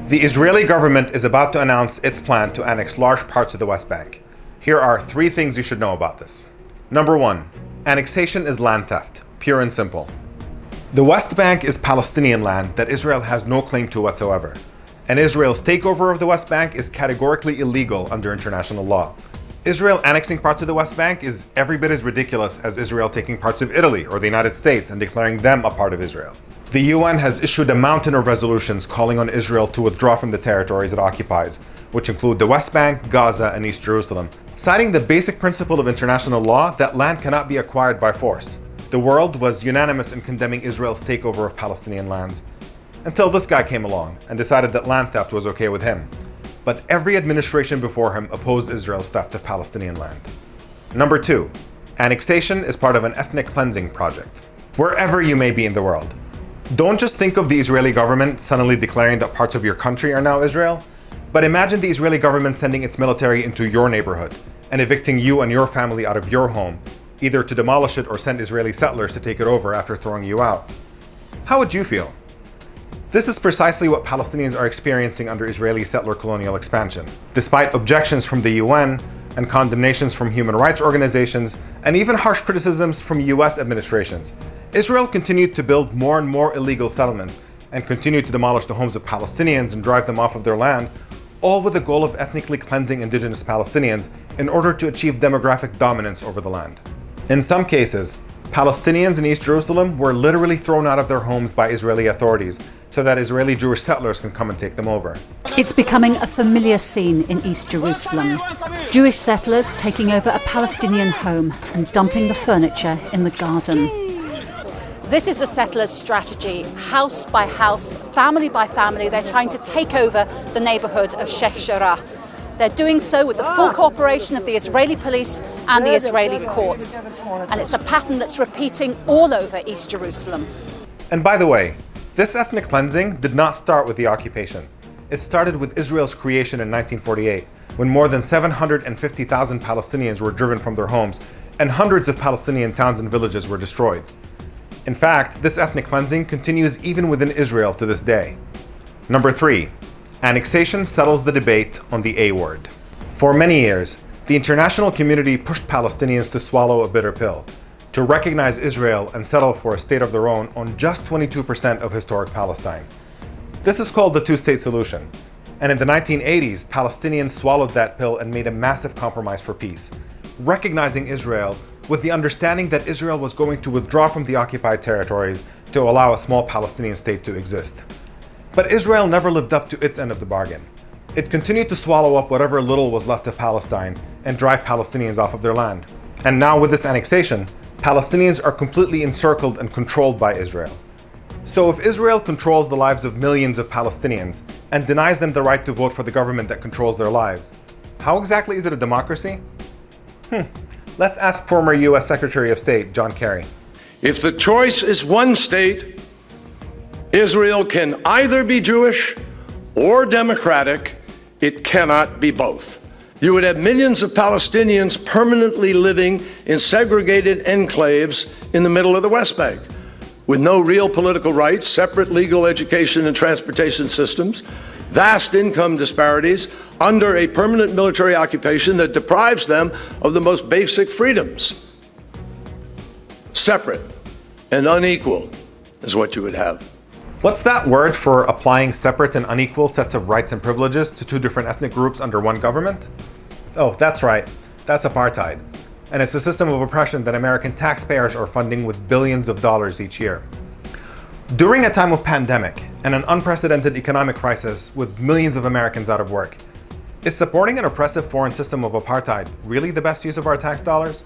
The Israeli government is about to announce its plan to annex large parts of the West Bank. Here are 3 things you should know about this. Number 1. Annexation is land theft, pure and simple. The West Bank is Palestinian land that Israel has no claim to whatsoever, and Israel's takeover of the West Bank is categorically illegal under international law. Israel annexing parts of the West Bank is every bit as ridiculous as Israel taking parts of Italy or the United States and declaring them a part of Israel. The UN has issued a mountain of resolutions calling on Israel to withdraw from the territories it occupies, which include the West Bank, Gaza, and East Jerusalem, citing the basic principle of international law that land cannot be acquired by force. The world was unanimous in condemning Israel's takeover of Palestinian lands, until this guy came along and decided that land theft was okay with him. But every administration before him opposed Israel's theft of Palestinian land. Number 2. Annexation is part of an ethnic cleansing project. Wherever you may be in the world, don't just think of the Israeli government suddenly declaring that parts of your country are now Israel, but imagine the Israeli government sending its military into your neighborhood and evicting you and your family out of your home, either to demolish it or send Israeli settlers to take it over after throwing you out. How would you feel? This is precisely what Palestinians are experiencing under Israeli settler colonial expansion. Despite objections from the UN and condemnations from human rights organizations and even harsh criticisms from US administrations, Israel continued to build more and more illegal settlements and continued to demolish the homes of Palestinians and drive them off of their land, all with the goal of ethnically cleansing indigenous Palestinians in order to achieve demographic dominance over the land. In some cases, Palestinians in East Jerusalem were literally thrown out of their homes by Israeli authorities so that Israeli Jewish settlers can come and take them over. It's becoming a familiar scene in East Jerusalem. Jewish settlers taking over a Palestinian home and dumping the furniture in the garden. This is the settlers' strategy. House by house, family by family, they're trying to take over the neighborhood of Sheikh Jarrah. They're doing so with the full cooperation of the Israeli police and the Israeli courts. And it's a pattern that's repeating all over East Jerusalem. And by the way, this ethnic cleansing did not start with the occupation. It started with Israel's creation in 1948, when more than 750,000 Palestinians were driven from their homes and hundreds of Palestinian towns and villages were destroyed. In fact, this ethnic cleansing continues even within Israel to this day. Number 3. Annexation settles the debate on the A word. For many years, the international community pushed Palestinians to swallow a bitter pill, to recognize Israel and settle for a state of their own on just 22% of historic Palestine. This is called the two-state solution. And in the 1980s, Palestinians swallowed that pill and made a massive compromise for peace, recognizing Israel with the understanding that Israel was going to withdraw from the occupied territories to allow a small Palestinian state to exist. But Israel never lived up to its end of the bargain. It continued to swallow up whatever little was left of Palestine and drive Palestinians off of their land. And now with this annexation, Palestinians are completely encircled and controlled by Israel. So if Israel controls the lives of millions of Palestinians and denies them the right to vote for the government that controls their lives, how exactly is it a democracy? Let's ask former US Secretary of State John Kerry. If the choice is one state, Israel can either be Jewish or democratic. It cannot be both. You would have millions of Palestinians permanently living in segregated enclaves in the middle of the West Bank, with no real political rights, separate legal education and transportation systems, vast income disparities, under a permanent military occupation that deprives them of the most basic freedoms. Separate and unequal is what you would have. What's that word for applying separate and unequal sets of rights and privileges to two different ethnic groups under one government? Oh, that's right. That's apartheid. And it's a system of oppression that American taxpayers are funding with billions of dollars each year. During a time of pandemic and an unprecedented economic crisis with millions of Americans out of work, is supporting an oppressive foreign system of apartheid really the best use of our tax dollars?